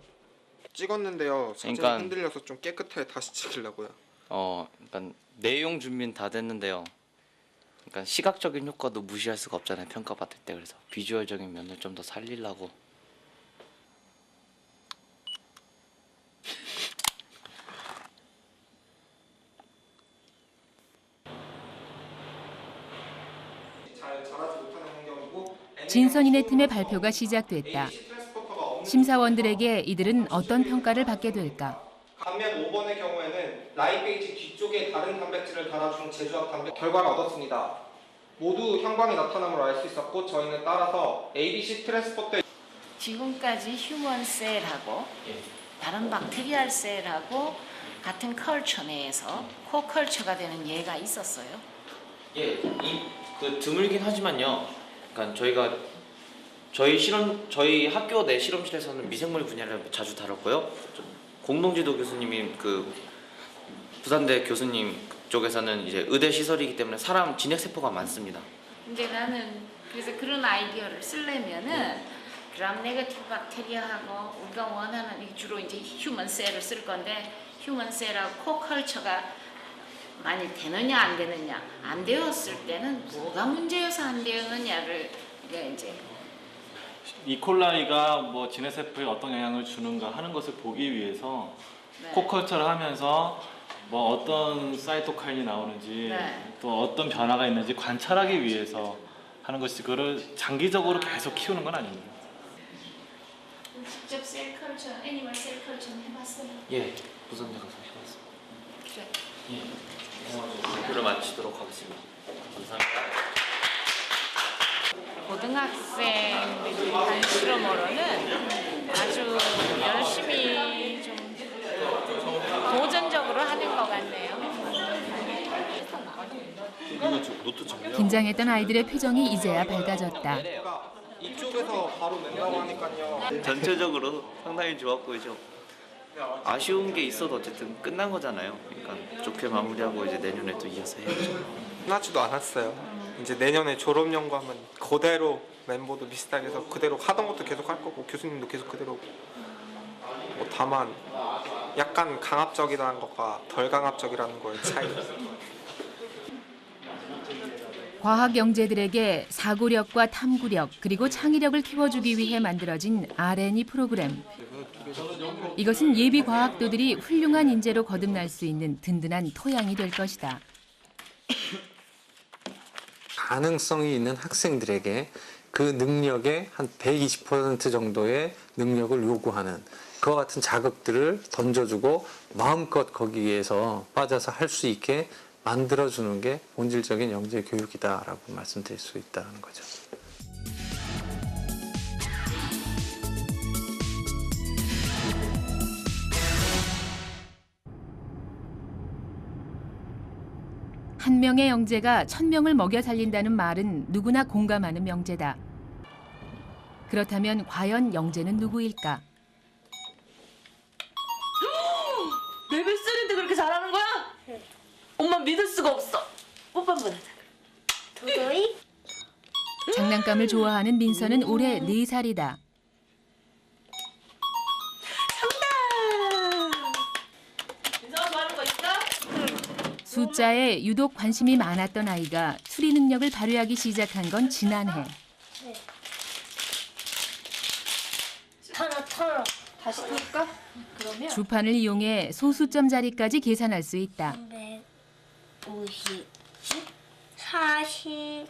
찍었는데요. 사진이 그러니까- 흔들려서 좀 깨끗하게 다시 찍으려고요. 그러니까 내용 준비는 다 됐는데요. 그러니까 시각적인 효과도 무시할 수가 없잖아요. 평가받을 때. 그래서 비주얼적인 면을 좀 더 살리려고. 진선인의 팀의 발표가 시작됐다. 심사원들에게 이들은 어떤 평가를 받게 될까? 반면 5번의 경우에는 라이베이지 뒤쪽에 다른 단백질을 달아준 제조합 단백 결과를 얻었습니다. 모두 형광이 나타남을 알 수 있었고 저희는 따라서 ABC 트랜스포터 지금까지 휴먼 셀하고 다른 박테리알 셀하고 같은 컬처 내에서 코컬처가 되는 예가 있었어요. 예, 그 드물긴 하지만요. 그러니까 저희 학교 내 실험실에서는 미생물 분야를 자주 다뤘고요. 공동지도 교수님이 그 부산대 교수님 쪽에서는 이제 의대 시설이기 때문에 사람 진액 세포가 많습니다. 근데 나는 그래서 그런 아이디어를 쓰려면은 그람 네거티브 박테리아하고 우리가 원하는 주로 이제 휴먼 셀을 쓸 건데 휴먼 셀하고 코컬처가 많이 되느냐 안 되느냐, 안 되었을 때는 뭐가 문제여서 안 되느냐를 이제 이콜라이가 뭐 진해세포에 어떤 영향을 주는가 하는 것을 보기 위해서 네. 코컬처를 하면서 뭐 어떤 사이토카인이 나오는지 네. 또 어떤 변화가 있는지 관찰하기 위해서 하는 것이 그거를 장기적으로 계속 키우는 건 아닙니다. 직접 셀 컬처, 애니멀 셀 컬처는 해봤어요? 예, 부산대 가서 해봤습니다. 그래. 예. 학교를 마치도록 하겠습니다. 감사합니다. 고등학생들이 한 실험으로는 아주 열심히 좀 도전적으로 하는 것 같네요. 긴장했던 아이들의 표정이 이제야 밝아졌다. 이쪽에서 바로 낸다고 하니까요. 전체적으로 상당히 좋았고 좀 아쉬운 게 있어도 어쨌든 끝난 거잖아요. 그러니까 좋게 마무리하고 이제 내년에 또 이어서 해야죠. 끝나지도 않았어요. 이제 내년에 졸업 연구하면 그대로 멤버도 비슷하게 해서 그대로 하던 것도 계속 할 거고 교수님도 계속 그대로 뭐 다만 약간 강압적이라는 것과 덜 강압적이라는 거의 차이. 과학 영재들에게 사고력과 탐구력 그리고 창의력을 키워주기 위해 만들어진 R&E 프로그램. 이것은 예비 과학도들이 훌륭한 인재로 거듭날 수 있는 든든한 토양이 될 것이다. 가능성이 있는 학생들에게 그 능력의 한 120% 정도의 능력을 요구하는 그와 같은 자극들을 던져주고 마음껏 거기에서 빠져서 할 수 있게 만들어주는 게 본질적인 영재 교육이다라고 말씀드릴 수 있다는 거죠. 한 명의 영재가 1000명을 먹여 살린다는 말은 누구나 공감하는 명제다. 그렇다면 과연 영재는 누구일까? 내 뱃살인데 그렇게 잘하는 거야? 엄마 믿을 수가 없어. 뽀뽀 한번 하자. 도도이? 장난감을 좋아하는 민서는 올해 4살이다. 민서가 좋아하는 거 있어? 숫자에 유독 관심이 많았던 아이가 수리 능력을 발휘하기 시작한 건 지난해. 털어. 다시 털까? 그러면 주판을 이용해 소수점짜리까지 계산할 수 있다. 150, 40,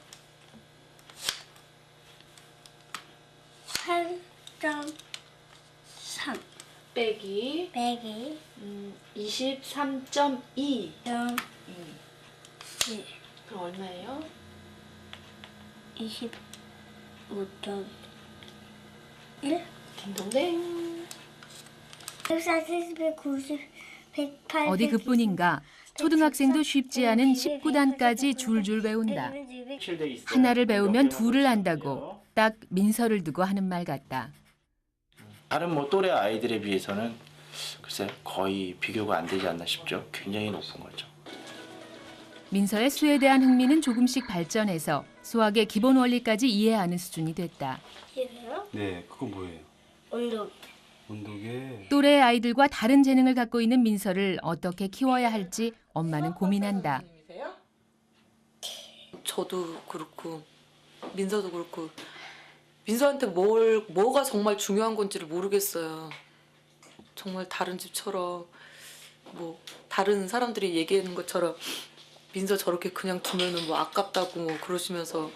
8.3 빼기 23.2. 그럼 얼마예요? 25.1 딩동댕. 140, 190, 108, 어디 그뿐인가 초등학생도 쉽지 않은 19단까지 줄줄 배운다. 하나를 배우면 둘을 안다고 딱 민서를 두고 하는 말 같다. 다른 뭐 또래 아이들에 비해서는 글쎄 거의 비교가 안 되지 않나 싶죠. 굉장히 높은 거죠. 민서의 수에 대한 흥미는 조금씩 발전해서 수학의 기본 원리까지 이해하는 수준이 됐다. 이래요? 네, 그건 뭐예요? 운동. 운동에 또래 아이들과 다른 재능을 갖고 있는 민서를 어떻게 키워야 할지 엄마는 고민한다. 저도 그렇고 민서도 그렇고 민서한테 뭐가 정말 중요한 건지를 모르겠어요. 정말 다른 집처럼 뭐 다른 사람들이 얘기하는 것처럼 민서 저렇게 그냥 두면은 뭐 아깝다고 뭐 그러시면서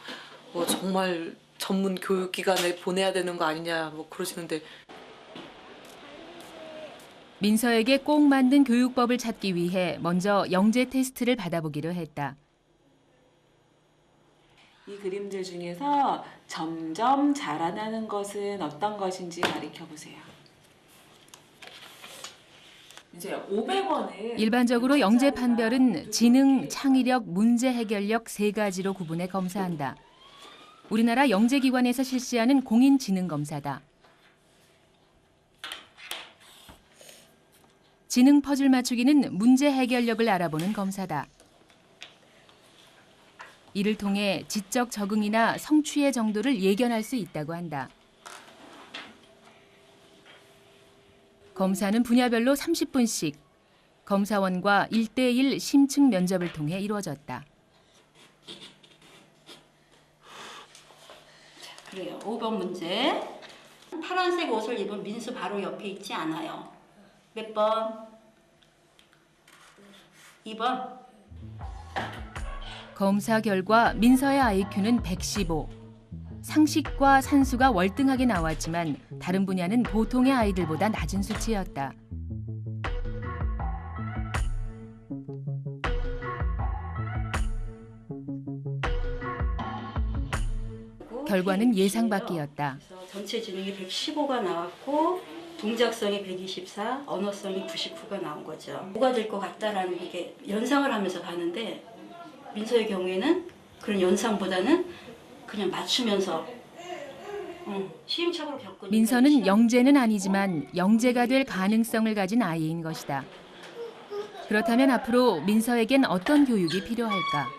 뭐 정말 전문 교육기관에 보내야 되는 거 아니냐 뭐 그러시는데 민서에게 꼭 맞는 교육법을 찾기 위해 먼저 영재 테스트를 받아보기로 했다. 이 그림들 중에서 점점 자라나는 것은 어떤 것인지 가르쳐 보세요. 이제 500원을 일반적으로 영재 판별은 지능, 창의력, 문제 해결력 3가지로 구분해 검사한다. 우리나라 영재기관에서 실시하는 공인지능검사다. 지능 퍼즐 맞추기는 문제 해결력을 알아보는 검사다. 이를 통해 지적 적응이나 성취의 정도를 예견할 수 있다고 한다. 검사는 분야별로 30분씩, 검사원과 1대1 심층 면접을 통해 이루어졌다. 그래요. 5번 문제. 파란색 옷을 입은 민수 바로 옆에 있지 않아요. 몇 번? 2번. 검사 결과 민서의 IQ는 115. 상식과 산수가 월등하게 나왔지만 다른 분야는 보통의 아이들보다 낮은 수치였다. 결과는 예상 밖이었다. 전체 지능이 115가 나왔고 동작성이 124, 언어성이 99가 나온 거죠. 뭐가 될 것 같다라는 게 연상을 하면서 가는데 민서의 경우에는 그런 연상보다는 그냥 맞추면서 시행착오를 겪으니까 민서는 영재는 아니지만 영재가 될 가능성을 가진 아이인 것이다. 그렇다면 앞으로 민서에겐 어떤 교육이 필요할까?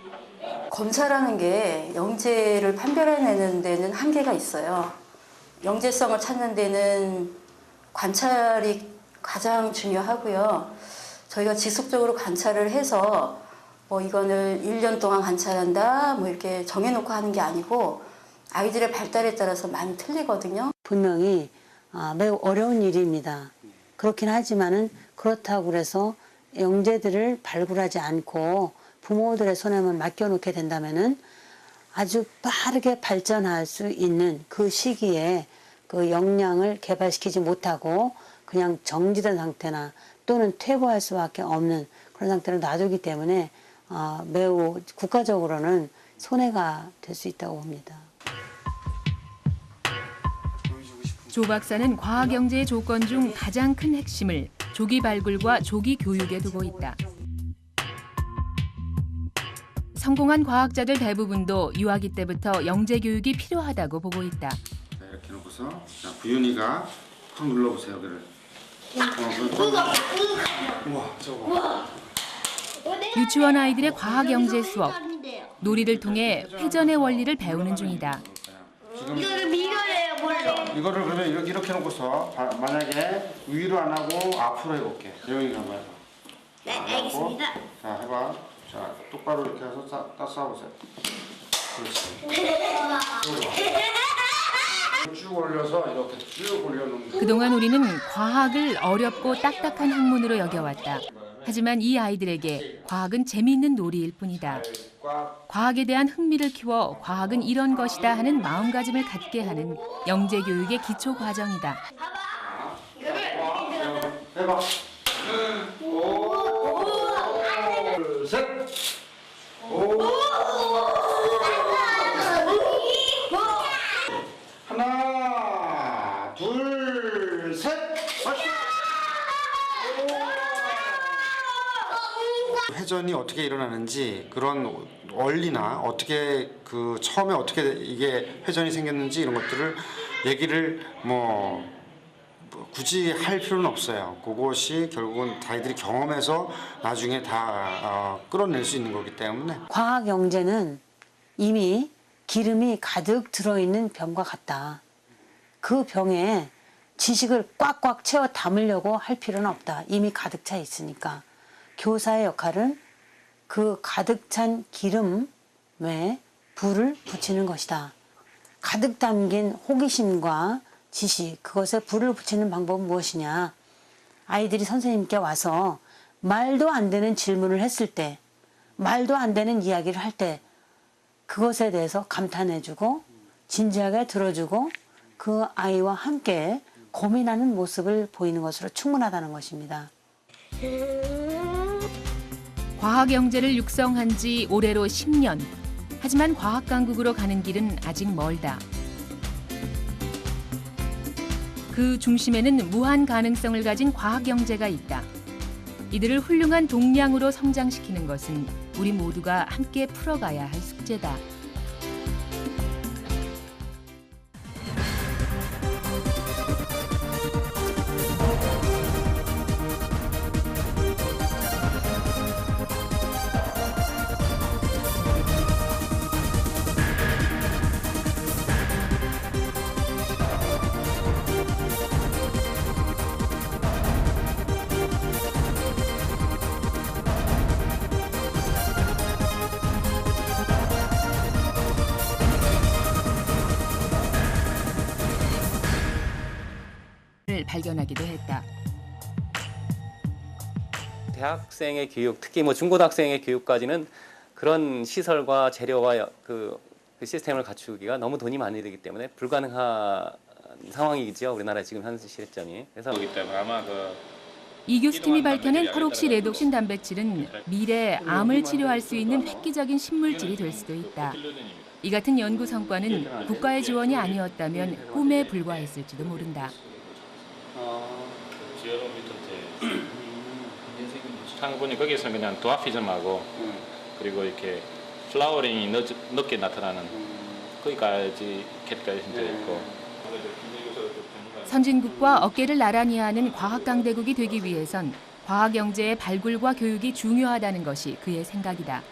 검사라는 게 영재를 판별해내는 데는 한계가 있어요. 영재성을 찾는 데는 관찰이 가장 중요하고요. 저희가 지속적으로 관찰을 해서 뭐 이거는 1년 동안 관찰한다 뭐 이렇게 정해놓고 하는 게 아니고 아이들의 발달에 따라서 많이 틀리거든요. 분명히 매우 어려운 일입니다. 그렇긴 하지만은 그렇다고 그래서 영재들을 발굴하지 않고 부모들의 손에만 맡겨놓게 된다면은 아주 빠르게 발전할 수 있는 그 시기에 그 역량을 개발시키지 못하고 그냥 정지된 상태나 또는 퇴보할 수밖에 없는 그런 상태로 놔두기 때문에 매우 국가적으로는 손해가 될 수 있다고 봅니다. 조 박사는 과학영재의 조건 중 가장 큰 핵심을 조기 발굴과 조기 교육에 두고 있다. 성공한 과학자들 대부분도 유아기 때부터 영재 교육이 필요하다고 보고 있다. 자, 이렇게 놓고서 자, 부윤이가 확 눌러보세요, 여기를. 우와, 저거. 유치원 아이들의 과학영재 수업. 놀이를 통해 회전의 원리를 배우는 중이다. 이거를 밀어내요, 뭘로? 이거를 그러면 이렇게 놓고서 만약에 위로 안 하고 앞으로 해볼게. 재영이가 한번 해봐. 네, 알겠습니다. 자, 해봐. 자, 똑바로 이렇게 해서 딱 쏴보세요. 그렇지. 쭉 올려서 이렇게 쭉 올려놓는 거. 그동안 우리는 과학을 어렵고 딱딱한 학문으로 여겨왔다. 하지만 이 아이들에게 과학은 재미있는 놀이일 뿐이다. 과학에 대한 흥미를 키워 과학은 이런 것이다 하는 마음가짐을 갖게 하는 영재 교육의 기초 과정이다. 해봐. 둘, 셋. 하나, 둘, 셋. 회전이 어떻게 일어나는지 그런 원리나 어떻게 그 처음에 어떻게 이게 회전이 생겼는지 이런 것들을 얘기를 뭐 굳이 할 필요는 없어요. 그것이 결국은 아이들이 경험해서 나중에 다 끌어낼 수 있는 거기 때문에. 과학 영재는 이미 기름이 가득 들어있는 병과 같다. 그 병에 지식을 꽉꽉 채워 담으려고 할 필요는 없다. 이미 가득 차 있으니까. 교사의 역할은 그 가득 찬 기름에 불을 붙이는 것이다. 가득 담긴 호기심과 지식, 그것에 불을 붙이는 방법은 무엇이냐. 아이들이 선생님께 와서 말도 안 되는 질문을 했을 때, 말도 안 되는 이야기를 할 때 그것에 대해서 감탄해주고 진지하게 들어주고 그 아이와 함께 고민하는 모습을 보이는 것으로 충분하다는 것입니다. 과학영재를 육성한 지 올해로 10년. 하지만 과학강국으로 가는 길은 아직 멀다. 그 중심에는 무한 가능성을 가진 과학영재가 있다. 이들을 훌륭한 동량으로 성장시키는 것은 우리 모두가 함께 풀어가야 할 숙제다. 사건을 발견하기도 했다. 대학생의 교육, 특히 뭐 중고등학생의 교육까지는 그런 시설과 재료와 그 시스템을 갖추기가 너무 돈이 많이 들기 때문에 불가능한 상황이죠. 우리나라 지금 현 시점이. 그래서 그렇기 때문에 아마 이 교수팀이 밝혀낸 페록시 레독신 단백질은 미래에 암을 치료할 수 있는 획기적인 신물질이 될 수도 있다. 이 같은 연구 성과는 국가의 지원이 아니었다면 꿈에 불과했을지도 모른다. 상분이 거기서 그냥 도아피즘하고 그리고 이렇게 플라워링이 늦게 나타나는 거기까지 캐릭터리즘되어 있고. 선진국과 어깨를 나란히 하는 과학 강대국이 되기 위해선 과학 영재의 발굴과 교육이 중요하다는 것이 그의 생각이다.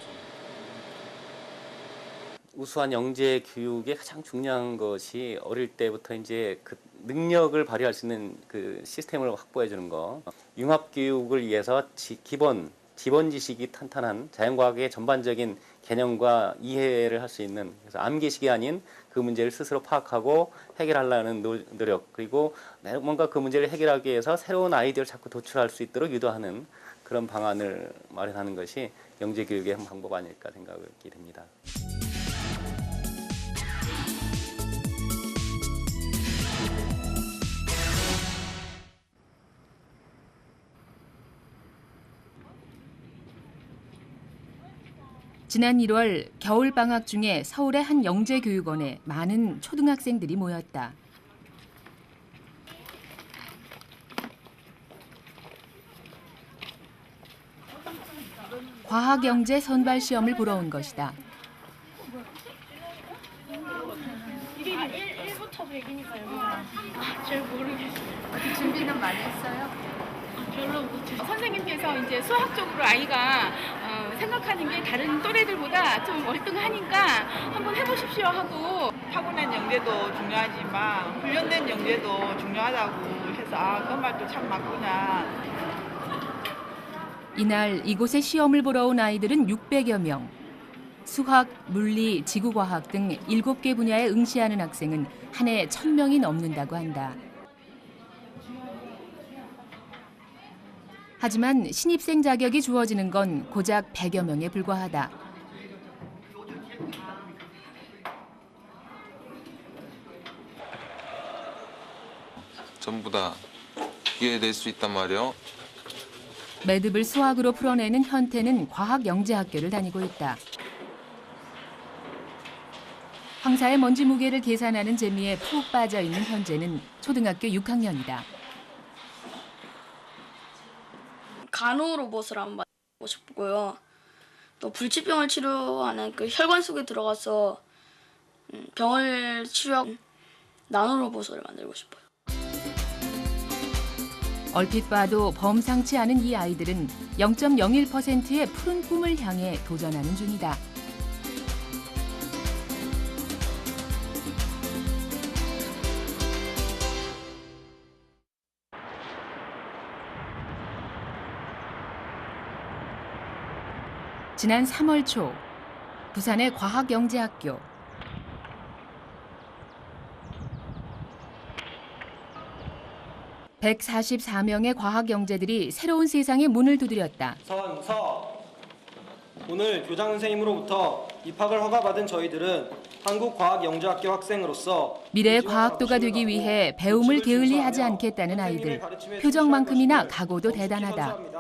우수한 영재 교육에 가장 중요한 것이 어릴 때부터 이제 그 능력을 발휘할 수 있는 그 시스템을 확보해 주는 거. 융합 교육을 위해서 기본 지식이 탄탄한 자연과학의 전반적인 개념과 이해를 할 수 있는, 그래서 암기식이 아닌 그 문제를 스스로 파악하고 해결하려는 노력, 그리고 뭔가 그 문제를 해결하기 위해서 새로운 아이디어를 자꾸 도출할 수 있도록 유도하는 그런 방안을 마련하는 것이 영재 교육의 한 방법 아닐까 생각이 됩니다. 지난 1월 겨울방학 중에 서울의 한 영재교육원에 많은 초등학생들이 모였다. 과학영재 선발시험을 보러 온 것이다. 1부터 100이니까 여기가 잘 모르겠어요. 준비는 많이 했어요? 별로 못해요. 선생님께서 이제 수학적으로 아이가 생각하는 게 다른 또래들보다 좀 월등하니까 한번 해보십시오 하고, 타고난 영재도 중요하지만 훈련된 영재도 중요하다고 해서 그 말도 참 맞구나. 이날 이곳에 시험을 보러 온 아이들은 600여 명. 수학, 물리, 지구과학 등 7개 분야에 응시하는 학생은 한 해 1,000명이 넘는다고 한다. 하지만 신입생 자격이 주어지는 건 고작 100여 명에 불과하다. 전부 다 이해낼 수 있단 말이에요. 매듭을 수학으로 풀어내는 현태는 과학영재학교를 다니고 있다. 황사의 먼지 무게를 계산하는 재미에 푹 빠져 있는 현재는 초등학교 6학년이다. 간호 로봇을 한번 만들고 싶고요. 또 불치병을 치료하는 그 혈관 속에 들어가서 병을 치료하는 나노 로봇을 만들고 싶어요. 얼핏 봐도 범상치 않은 이 아이들은 0.01%의 푸른 꿈을 향해 도전하는 중이다. 지난 3월 초 부산의 과학영재학교. (144명의) 과학영재들이 새로운 세상의 문을 두드렸다. 서 오늘 교장 선생님으로부터 입학을 허가받은 저희들은 한국과학영재학교 학생으로서 미래의 과학도가 되기 위해 배움을 게을리하지 않겠다는 아이들. 표정만큼이나 각오도 대단하다.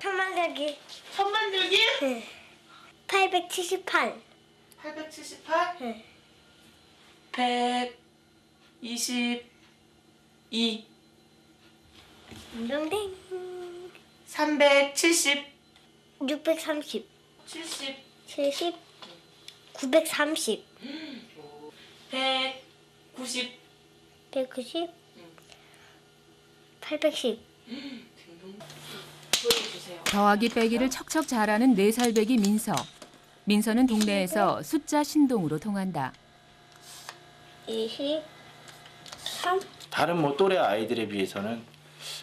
천만들기. 천만들기? 네. 878. 878? 네. 122. 딩동댕. 370. 630. 70. 70. 930. 190. 190, 810. 더하기 빼기를 척척 잘하는 4살 배기 민서. 민서는 동네에서 숫자 신동으로 통한다. 23. 다른 뭐 또래 아이들에 비해서는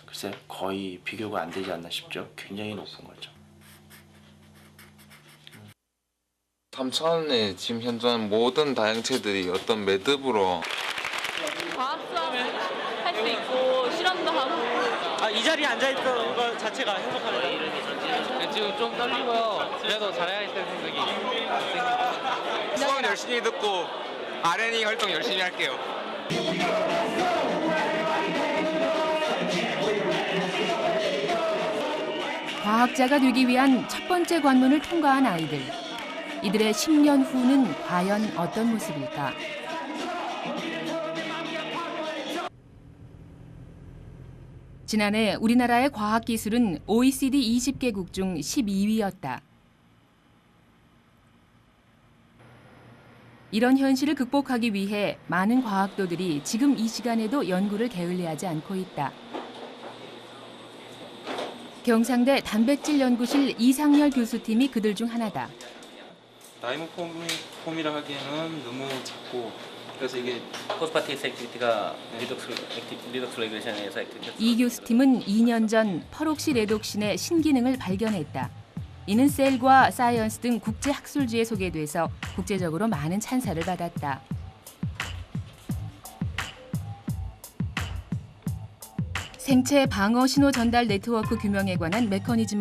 글쎄 거의 비교가 안 되지 않나 싶죠. 굉장히 높은 거죠. 삼천에 지금 현존하는 모든 다양체들이 어떤 매듭으로 과학 수업 할 수 있고 실험도 하고. 이 자리에 앉아있던 것 자체가 행복합니다. 지금 좀 떨리고요. 그래도 잘해야겠다는 생각이 수업 열심히 듣고 R&D 활동 열심히 할게요. 과학자가 되기 위한 첫 번째 관문을 통과한 아이들. 이들의 10년 후는 과연 어떤 모습일까? 지난해 우리나라의 과학기술은 OECD 20개국 중 12위였다. 이런 현실을 극복하기 위해 많은 과학도들이 지금 이 시간에도 연구를 게을리하지 않고 있다. 경상대 단백질 연구실 이상열 교수팀이 그들 중 하나다. 다이모폼이라 하기에는 너무 작고 그래서 이게 포스파티스 액티비티가 리독스 레귤레이션에서 액티비티. 이 교수팀은 2년 전 퍼록시 레독신의 신기능을 발견했다. 이는 셀과 사이언스 등 국제 학술지에 소개돼서 국제적으로 많은 찬사를 받았다. 생체 방어 신호 전달 네트워크 규명에 관한 메커니즘을